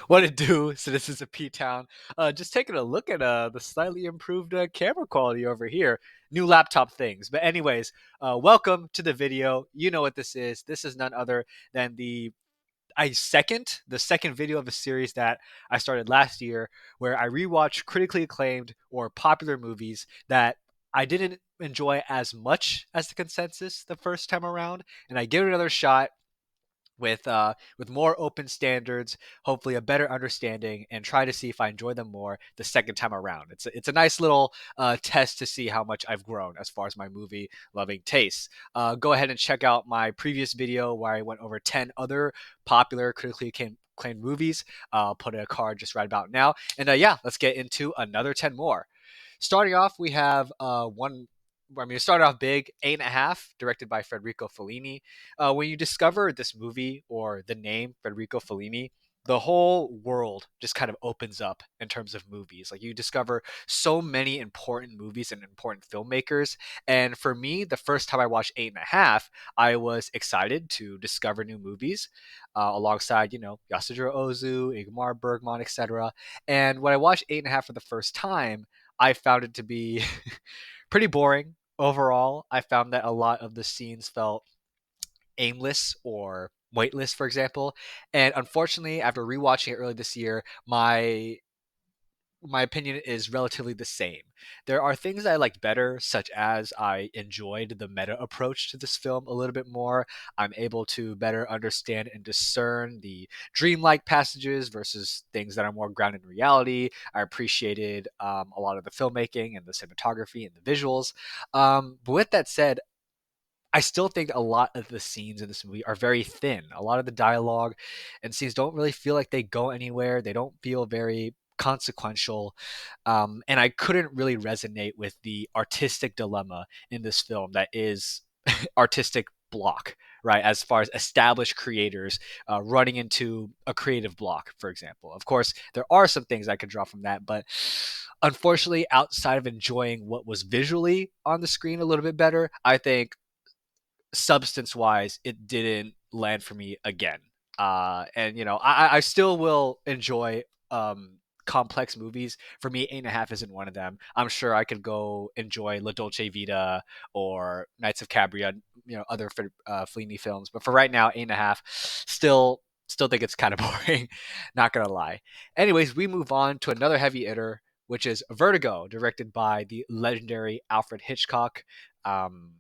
What it do, citizens of P-Town? Just taking a look at the slightly improved camera quality over here. New laptop things. But anyways, welcome to the video. You know what this is. This is none other than the second video of a series that I started last year, where I rewatched critically acclaimed or popular movies that I didn't enjoy as much as the consensus the first time around, and I give it another shot with more open standards, hopefully a better understanding, and try to see if I enjoy them more the second time around. It's a nice little test to see how much I've grown as far as my movie loving tastes. Go ahead and check out my previous video where I went over 10 other popular critically acclaimed movies. I'll put a card just right about now, and yeah, let's get into another 10 more. Starting off, we have one. I mean, it started off big, 8.5, directed by Federico Fellini. When you discover this movie or the name Federico Fellini, the whole world just kind of opens up in terms of movies. Like you discover so many important movies and important filmmakers. And for me, the first time I watched 8.5, I was excited to discover new movies alongside, Yasujiro Ozu, Ingmar Bergman, etc. And when I watched 8.5 for the first time, I found it to be pretty boring overall. I found that a lot of the scenes felt aimless or weightless, for example. And unfortunately, after rewatching it early this year, my opinion is relatively the same. There are things I liked better, such as I enjoyed the meta approach to this film a little bit more. I'm able to better understand and discern the dreamlike passages versus things that are more grounded in reality. I appreciated a lot of the filmmaking and the cinematography and the visuals. But with that said, I still think a lot of the scenes in this movie are very thin. A lot of the dialogue and scenes don't really feel like they go anywhere. They don't feel very consequential. And I couldn't really resonate with the artistic dilemma in this film that is artistic block, right? As far as established creators running into a creative block, for example. Of course, there are some things I could draw from that, but unfortunately, outside of enjoying what was visually on the screen a little bit better, I think substance wise, it didn't land for me again. And I still will enjoy complex movies. For me, 8.5 isn't one of them. I'm sure I could go enjoy La Dolce Vita or Knights of Cabria, other Fellini films. But for right now, 8.5, still think it's kind of boring. Not gonna lie. Anyways, we move on to another heavy hitter, which is Vertigo, directed by the legendary Alfred Hitchcock. Um,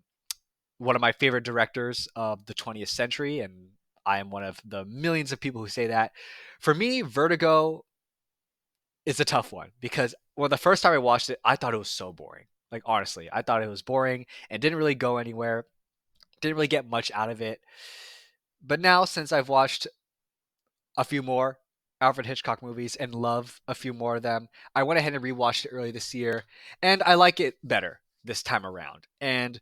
One of my favorite directors of the 20th century, and I am one of the millions of people who say that. For me, Vertigo is a tough one because when the first time I watched it, I thought it was so boring. Like honestly, I thought it was boring and didn't really go anywhere. Didn't really get much out of it. But now, since I've watched a few more Alfred Hitchcock movies and love a few more of them, I went ahead and rewatched it early this year, and I like it better this time around. And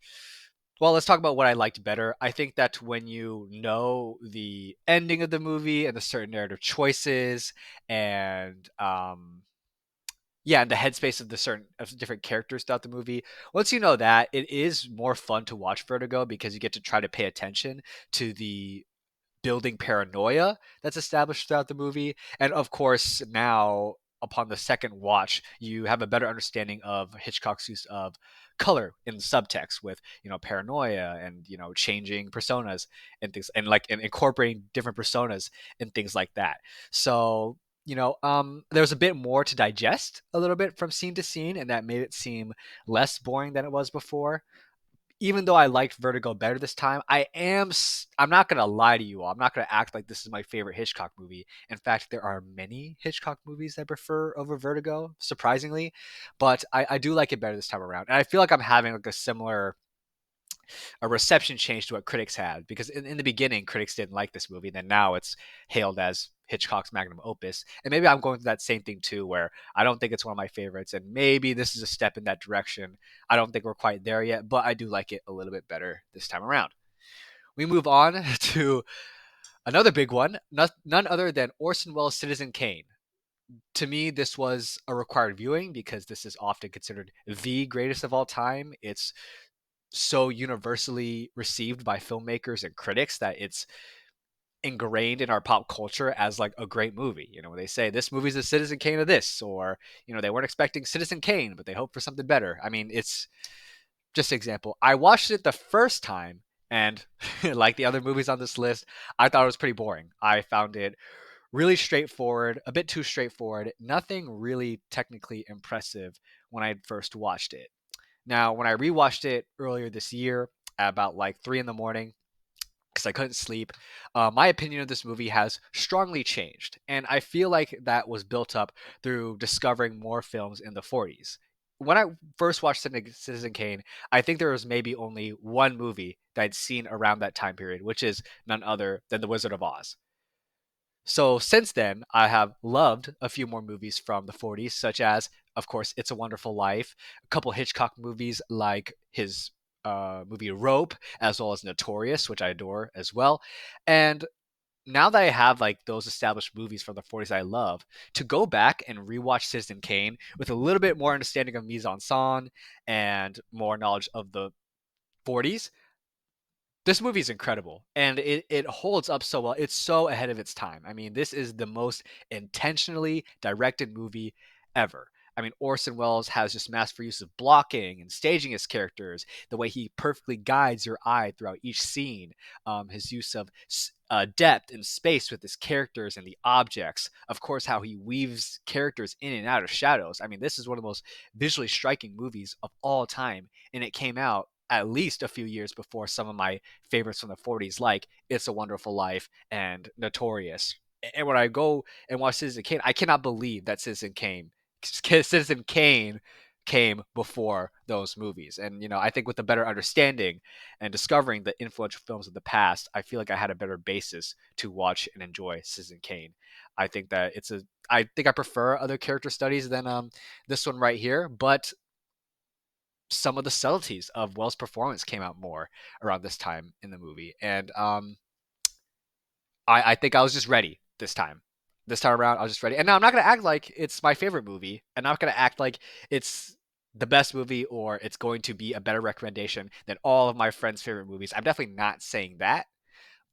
well, let's talk about what I liked better. I think that when you know the ending of the movie and the certain narrative choices and yeah, and the headspace of the certain of different characters throughout the movie, once you know that, it is more fun to watch Vertigo because you get to try to pay attention to the building paranoia that's established throughout the movie. And of course, now upon the second watch, you have a better understanding of Hitchcock's use of color in subtext with paranoia and changing personas and things and incorporating different personas and things like that. So there's a bit more to digest a little bit from scene to scene, and that made it seem less boring than it was before. Even though I liked Vertigo better this time, I'm not gonna lie to you all. I'm not gonna act like this is my favorite Hitchcock movie. In fact, there are many Hitchcock movies I prefer over Vertigo, surprisingly. But I do like it better this time around, and I feel like I'm having like a reception change to what critics had, because in the beginning critics didn't like this movie, and then now it's hailed as Hitchcock's magnum opus. And maybe I'm going through that same thing too, where I don't think it's one of my favorites, and maybe this is a step in that direction. I don't think we're quite there yet, but I do like it a little bit better this time around. We move on to another big one, none other than Orson Welles' Citizen Kane. To me, this was a required viewing because this is often considered the greatest of all time. It's so universally received by filmmakers and critics that ingrained in our pop culture as like a great movie. When they say this movie's a Citizen Kane of this, or they weren't expecting Citizen Kane, but they hope for something better. I mean, it's just an example. I watched it the first time, and like the other movies on this list, I thought it was pretty boring. I found it really straightforward, a bit too straightforward, nothing really technically impressive when I first watched it. Now, when I rewatched it earlier this year at about like 3 in the morning, because I couldn't sleep, my opinion of this movie has strongly changed. And I feel like that was built up through discovering more films in the 40s. When I first watched Citizen Kane, I think there was maybe only one movie that I'd seen around that time period, which is none other than The Wizard of Oz. So since then, I have loved a few more movies from the 40s, such as, of course, It's a Wonderful Life, a couple Hitchcock movies like his movie Rope, as well as Notorious, which I adore as well. And now that I have like those established movies from the 40s I love, to go back and rewatch Citizen Kane with a little bit more understanding of mise en scène and more knowledge of the 40s, this movie is incredible, and it holds up so well. It's so ahead of its time. I mean, this is the most intentionally directed movie ever. I mean, Orson Welles has just masterful use of blocking and staging his characters, the way he perfectly guides your eye throughout each scene, his use of depth and space with his characters and the objects. Of course, how he weaves characters in and out of shadows. I mean, this is one of the most visually striking movies of all time, and it came out at least a few years before some of my favorites from the 40s, like It's a Wonderful Life and Notorious. And when I go and watch Citizen Kane, I cannot believe that Citizen Kane came before those movies. And I think with a better understanding and discovering the influential films of the past, I feel like I had a better basis to watch and enjoy Citizen Kane. I think that I think I prefer other character studies than this one right here, but some of the subtleties of Wells' performance came out more around this time in the movie, and I think I was just ready this time. This time around, I was just ready. And now I'm not gonna act like it's my favorite movie, and I'm not gonna act like it's the best movie or it's going to be a better recommendation than all of my friends' favorite movies. I'm definitely not saying that,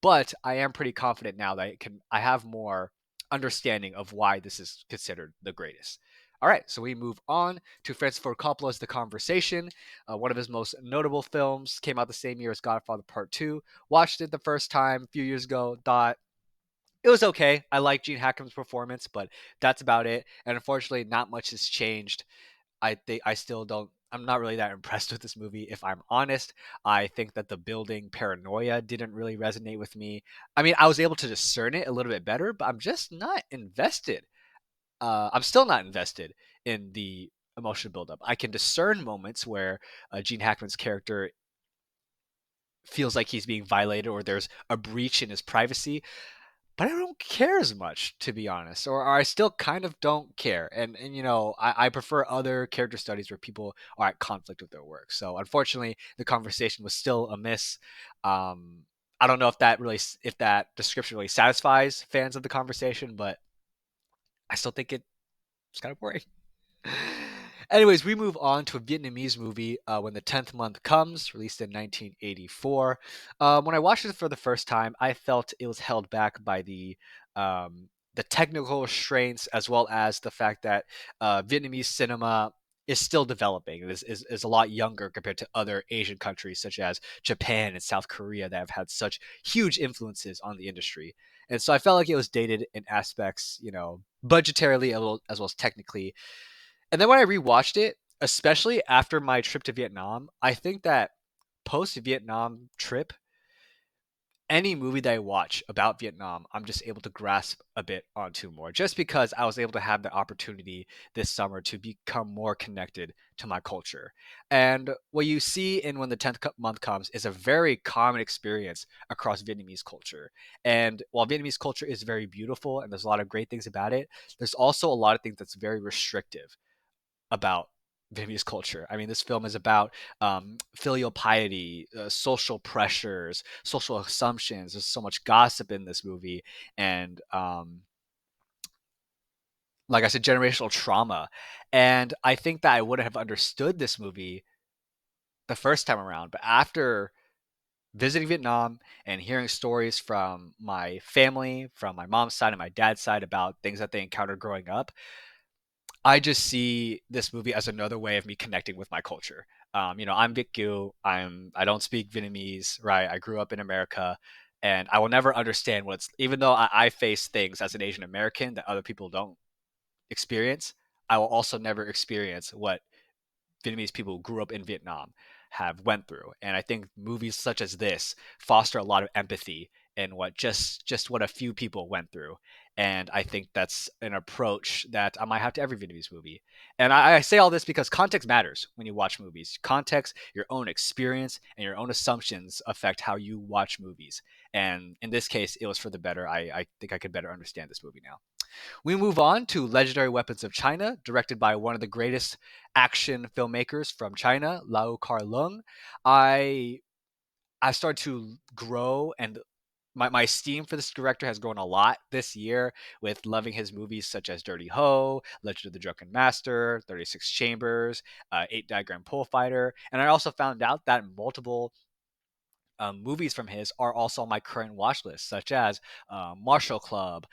but I am pretty confident now that I have more understanding of why this is considered the greatest. All right, so we move on to Francis Ford Coppola's The Conversation. One of his most notable films came out the same year as Godfather Part 2. Watched it the first time a few years ago, thought it was okay. I like Gene Hackman's performance, but that's about it. And unfortunately, not much has changed. I think I still don't. I'm not really that impressed with this movie, if I'm honest. I think that the building paranoia didn't really resonate with me. I mean, I was able to discern it a little bit better, but I'm just not invested. I'm still not invested in the emotional buildup. I can discern moments where Gene Hackman's character feels like he's being violated or there's a breach in his privacy, but I don't care as much, to be honest, or I still kind of don't care. And I prefer other character studies where people are at conflict with their work. So unfortunately, the conversation was still a miss. Um, I don't know if that description really satisfies fans of the conversation, but I still think it's kind of boring. Anyways, we move on to a Vietnamese movie, When the 10th Month Comes, released in 1984. When I watched it for the first time, I felt it was held back by the technical restraints as well as the fact that Vietnamese cinema is still developing. It is a lot younger compared to other Asian countries such as Japan and South Korea that have had such huge influences on the industry. And so I felt like it was dated in aspects, budgetarily as well as technically. And then when I rewatched it, especially after my trip to Vietnam, I think that post Vietnam trip, any movie that I watch about Vietnam, I'm just able to grasp a bit onto more, just because I was able to have the opportunity this summer to become more connected to my culture. And what you see in When the 10th Month Comes is a very common experience across Vietnamese culture. And while Vietnamese culture is very beautiful and there's a lot of great things about it, there's also a lot of things that's very restrictive about Vietnamese culture. I mean, this film is about filial piety, social pressures, social assumptions. There's so much gossip in this movie, and like I said, generational trauma. And I think that I wouldn't have understood this movie the first time around, but after visiting Vietnam and hearing stories from my family, from my mom's side and my dad's side about things that they encountered growing up, I just see this movie as another way of me connecting with my culture. I'm Viet Kieu. I don't speak Vietnamese, right? I grew up in America, and I will never understand what's even though I face things as an Asian American that other people don't experience. I will also never experience what Vietnamese people who grew up in Vietnam have went through. And I think movies such as this foster a lot of empathy in what just what a few people went through. And I think that's an approach that I might have to every Vietnamese movie. And I say all this because context matters when you watch movies. Context, your own experience, and your own assumptions affect how you watch movies. And in this case, it was for the better. I think I could better understand this movie now. We move on to Legendary Weapons of China, directed by one of the greatest action filmmakers from China, Lau Kar-leung. I I started to grow and my esteem for this director has grown a lot this year with loving his movies such as Dirty Ho, Legend of the Drunken Master, 36 Chambers, 8 Diagram Pole Fighter. And I also found out that multiple movies from his are also on my current watch list, such as Marshall Club,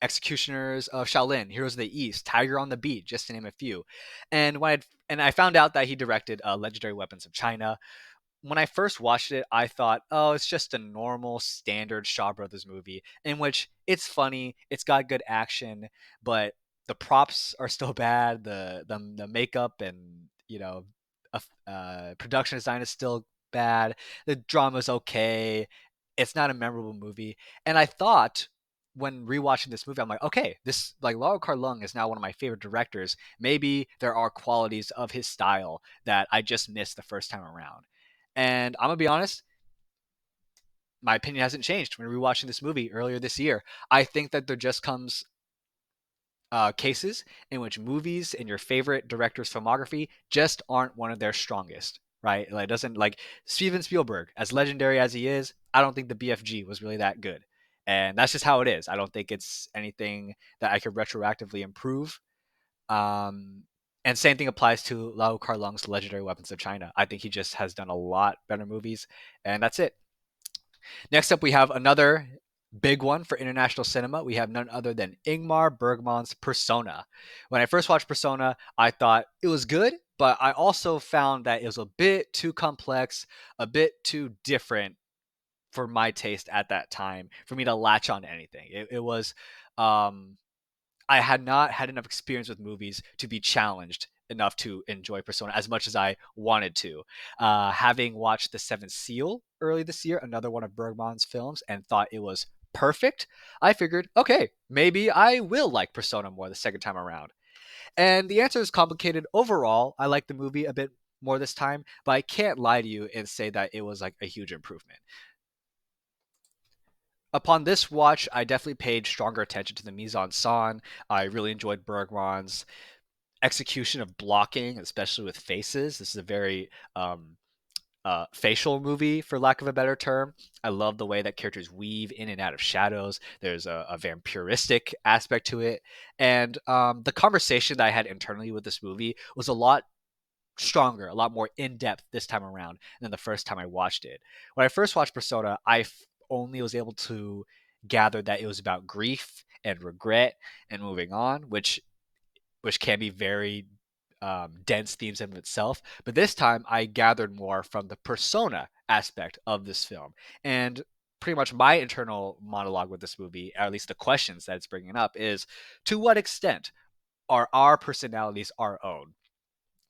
Executioners of Shaolin, Heroes of the East, Tiger on the Beat, just to name a few. And I found out that he directed Legendary Weapons of China. When I first watched it, I thought, oh, it's just a normal standard Shaw Brothers movie in which it's funny, it's got good action, but the props are still bad. The makeup and production design is still bad. The drama's okay. It's not a memorable movie. And I thought when rewatching this movie, I'm like, okay, this like Lau Kar-leung is now one of my favorite directors. Maybe there are qualities of his style that I just missed the first time around. And I'm gonna be honest, my opinion hasn't changed when rewatching this movie earlier this year. I think that there just comes cases in which movies in your favorite director's filmography just aren't one of their strongest. Right? Like it doesn't like Steven Spielberg, as legendary as he is, I don't think the BFG was really that good. And that's just how it is. I don't think it's anything that I could retroactively improve. Um, and same thing applies to Lau Kar-leung's Legendary Weapons of China. I think he just has done a lot better movies, and that's it. Next up, we have another big one for international cinema. We have none other than Ingmar Bergman's Persona. When I first watched Persona, I thought it was good, but I also found that it was a bit too complex, a bit too different for my taste at that time for me to latch on to anything. It was um, I had not had enough experience with movies to be challenged enough to enjoy Persona as much as I wanted to. Having watched The Seventh Seal early this year, another one of Bergman's films, and thought it was perfect, I figured, okay, maybe I will like Persona more the second time around. And the answer is complicated. Overall, I like the movie a bit more this time, but I can't lie to you and say that it was like a huge improvement. Upon this watch, I definitely paid stronger attention to the mise en scène. I really enjoyed Bergman's execution of blocking, especially with faces. This is a very facial movie, for lack of a better term. I love the way that characters weave in and out of shadows. There's a vampiristic aspect to it. And the conversation that I had internally with this movie was a lot stronger, a lot more in depth this time around than the first time I watched it. When I first watched Persona, only was able to gather that it was about grief and regret and moving on, which can be very dense themes in itself. But this time, I gathered more from the persona aspect of this film, and pretty much my internal monologue with this movie, or at least the questions that it's bringing up, is to what extent are our personalities our own?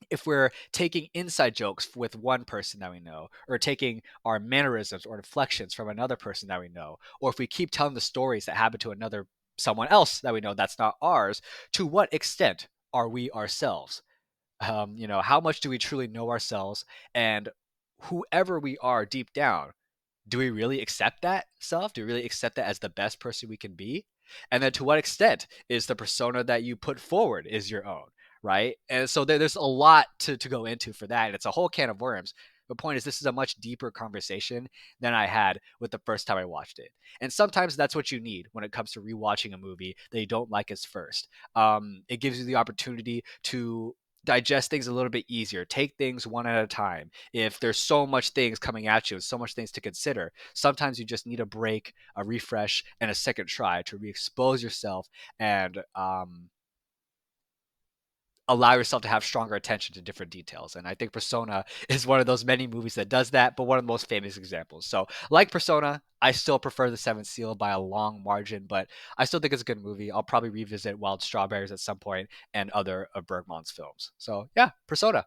If we're taking inside jokes with one person that we know, or taking our mannerisms or inflections from another person that we know, or if we keep telling the stories that happen to someone else that we know that's not ours, to what extent are we ourselves? How much do we truly know ourselves? And whoever we are deep down, do we really accept that self? Do we really accept that as the best person we can be? And then to what extent is the persona that you put forward is your own, right? And so there's a lot to go into for that. And it's a whole can of worms. The point is, this is a much deeper conversation than I had with the first time I watched it. And sometimes that's what you need when it comes to rewatching a movie that you don't like as first. It gives you the opportunity to digest things a little bit easier, take things one at a time. If there's so much things coming at you and so much things to consider, sometimes you just need a break, a refresh, and a second try to re-expose yourself and allow yourself to have stronger attention to different details. And I think Persona is one of those many movies that does that, but one of the most famous examples. So, like Persona, I still prefer The Seventh Seal by a long margin, but I still think it's a good movie. I'll probably revisit Wild Strawberries at some point and other of Bergman's films. So, yeah, Persona.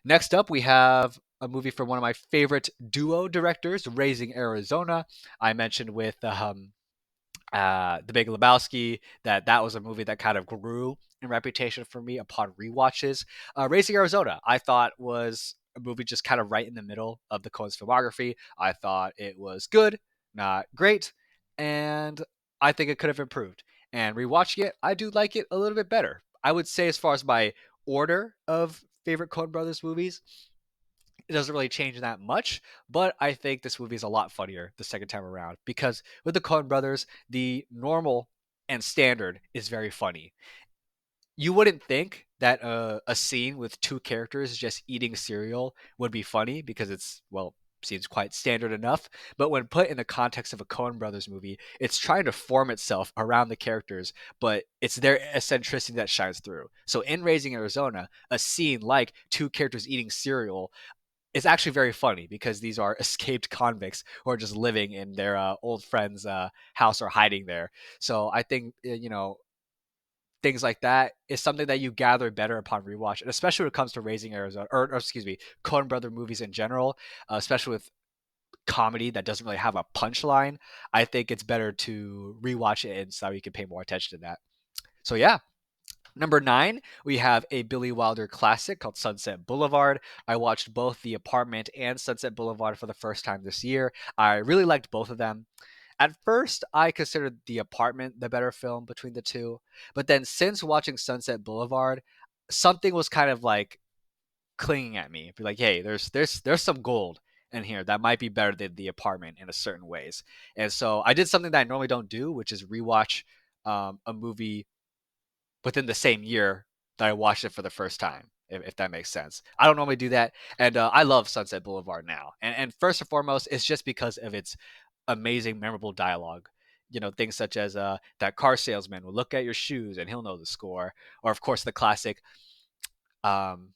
Next up, we have a movie from one of my favorite duo directors, Raising Arizona. I mentioned with The Big Lebowski, that was a movie that kind of grew in reputation for me upon rewatches. Raising Arizona, I thought was a movie just kind of right in the middle of the Coen's filmography. I thought it was good, not great, and I think it could have improved. And rewatching it, I do like it a little bit better. I would say, as far as my order of favorite Coen Brothers movies, it doesn't really change that much, but I think this movie is a lot funnier the second time around because with the Coen brothers, the normal and standard is very funny. You wouldn't think that a scene with two characters just eating cereal would be funny because it's, well, seems quite standard enough. But when put in the context of a Coen Brothers movie, it's trying to form itself around the characters, but it's their eccentricity that shines through. So in Raising Arizona, a scene like two characters eating cereal, it's actually very funny because these are escaped convicts who are just living in their old friend's house or hiding there. So I think things like that is something that you gather better upon rewatch, and especially when it comes to Raising Arizona, or excuse me, Coen Brother movies in general, especially with comedy that doesn't really have a punchline. I think it's better to rewatch it and so you can pay more attention to that. So yeah, Number 9, we have a Billy Wilder classic called Sunset Boulevard. I watched both The Apartment and Sunset Boulevard for the first time this year. I really liked both of them. At first, I considered The Apartment the better film between the two, but then since watching Sunset Boulevard, something was kind of like clinging at me. Be like, hey, there's some gold in here that might be better than The Apartment in a certain ways. And so I did something that I normally don't do, which is rewatch a movie within the same year that I watched it for the first time, if that makes sense. I don't normally do that, and I love Sunset Boulevard now. And first and foremost, it's just because of its amazing, memorable dialogue. You know, things such as that car salesman will look at your shoes and he'll know the score, or of course the classic, um,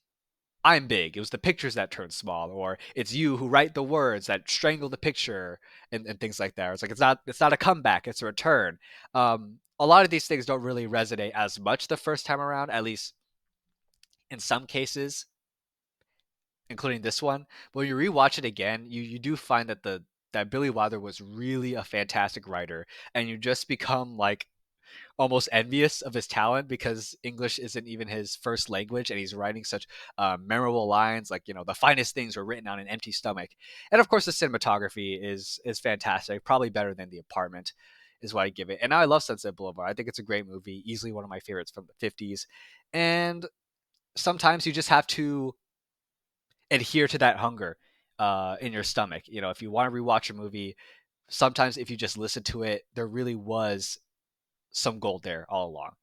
"I'm big." It was the pictures that turn small, or it's you who write the words that strangle the picture, and things like that. It's like it's not a comeback, it's a return. A lot of these things don't really resonate as much the first time around, at least in some cases, including this one. But when you rewatch it again, you do find that Billy Wilder was really a fantastic writer, and you just become like almost envious of his talent because English isn't even his first language, and he's writing such memorable lines like the finest things were written on an empty stomach, and of course the cinematography is fantastic, probably better than The Apartment, is what I give it. And I love Sunset Boulevard. I think it's a great movie, easily one of my favorites from the 50s. And sometimes you just have to adhere to that hunger in your stomach. If you want to rewatch a movie, sometimes if you just listen to it, there really was some gold there all along.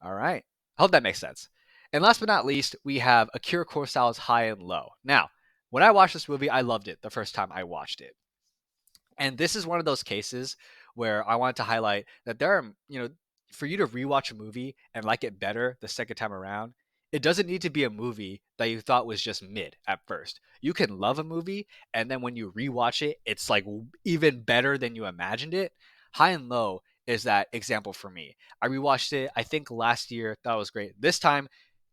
All right. I hope that makes sense. And last but not least, we have Akira Kurosawa's High and Low. Now, when I watched this movie, I loved it the first time I watched it. And this is one of those cases where I wanted to highlight that there are, for you to rewatch a movie and like it better the second time around, it doesn't need to be a movie that you thought was just mid at first. You can love a movie, and then when you rewatch it, it's like even better than you imagined it. High and Low is that example for me. I rewatched it, I think last year, thought it was great. This time,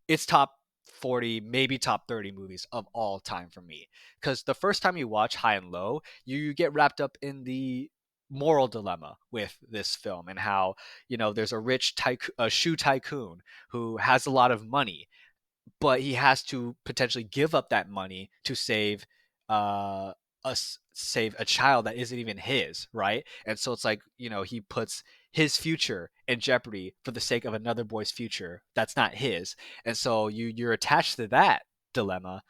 it's top 40, maybe top 30 movies of all time for me. Because the first time you watch High and Low, you get wrapped up in the moral dilemma with this film and how, there's a rich shoe tycoon who has a lot of money, but he has to potentially give up that money to uh save a child that isn't even his, right? And so it's like, he puts his future in jeopardy for the sake of another boy's future that's not his. And so you're attached to that dilemma,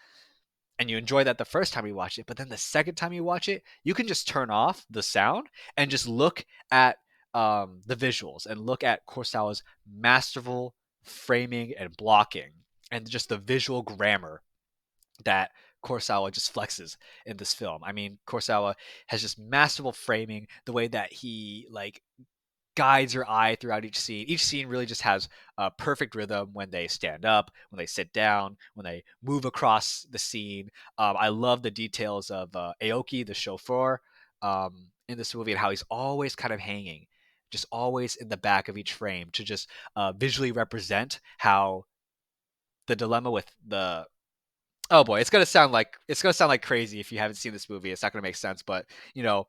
and you enjoy that the first time you watch it, but then the second time you watch it, you can just turn off the sound and just look at the visuals and look at Kurosawa's masterful framing and blocking. and just the visual grammar that Kurosawa just flexes in this film. I mean, Kurosawa has just masterful framing, the way that he like guides your eye throughout each scene. Each scene really just has a perfect rhythm when they stand up, when they sit down, when they move across the scene. I love the details of Aoki, the chauffeur, in this movie, and how he's always kind of hanging, just always in the back of each frame to just visually represent how the dilemma with the oh boy, it's gonna sound like crazy if you haven't seen this movie. It's not gonna make sense, but you know,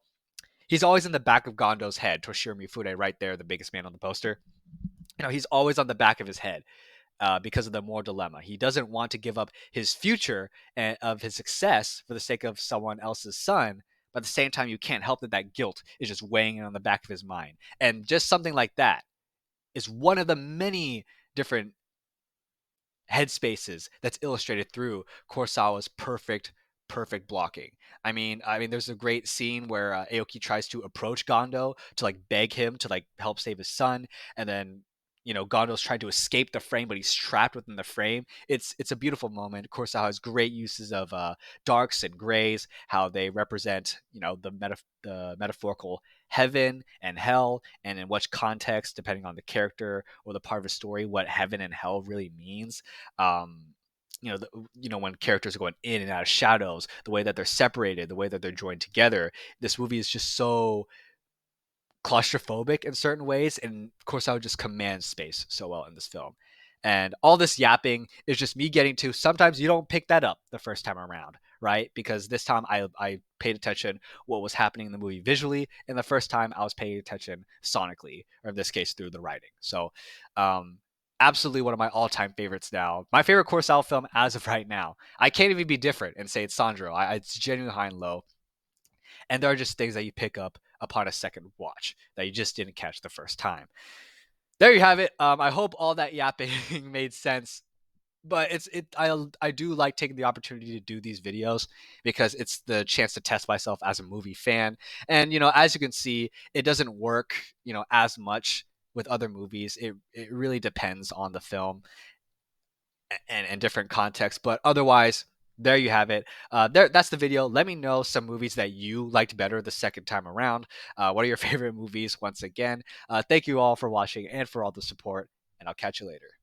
he's always in the back of Gondo's head. Toshiro Mifune, right there, the biggest man on the poster. You know, he's always on the back of his head because of the moral dilemma. He doesn't want to give up his future and of his success for the sake of someone else's son. But at the same time, you can't help that that guilt is just weighing on the back of his mind. And just something like that is one of the many different headspaces that's illustrated through Kurosawa's perfect blocking. I mean, there's a great scene where Aoki tries to approach Gondo to like beg him to like help save his son, and then Gondo's trying to escape the frame, but he's trapped within the frame. It's a beautiful moment. Kurosawa has great uses of darks and grays, how they represent the metaphorical heaven and hell, and in which context, depending on the character or the part of the story, what heaven and hell really means. um when characters are going in and out of shadows, the way that they're separated, the way that they're joined together. This movie is just so claustrophobic in certain ways, and of course I would just command space so well in this film. And all this yapping is just me getting to, sometimes you don't pick that up the first time around, right? Because this time I paid attention what was happening in the movie visually, and the first time I was paying attention sonically, or in this case through the writing. So um absolutely one of my all-time favorites now. My favorite Kurosawa film as of right now. I can't even be different and say it's Sandro. It's genuinely high and low. And there are just things that you pick up upon a second watch that you just didn't catch the first time. There you have it. I hope all that yapping made sense. But I do like taking the opportunity to do these videos because it's the chance to test myself as a movie fan. And as you can see, it doesn't work as much with other movies. It really depends on the film and different contexts. But otherwise, there you have it. That's the video. Let me know some movies that you liked better the second time around. What are your favorite movies? Once again, thank you all for watching and for all the support, and I'll catch you later.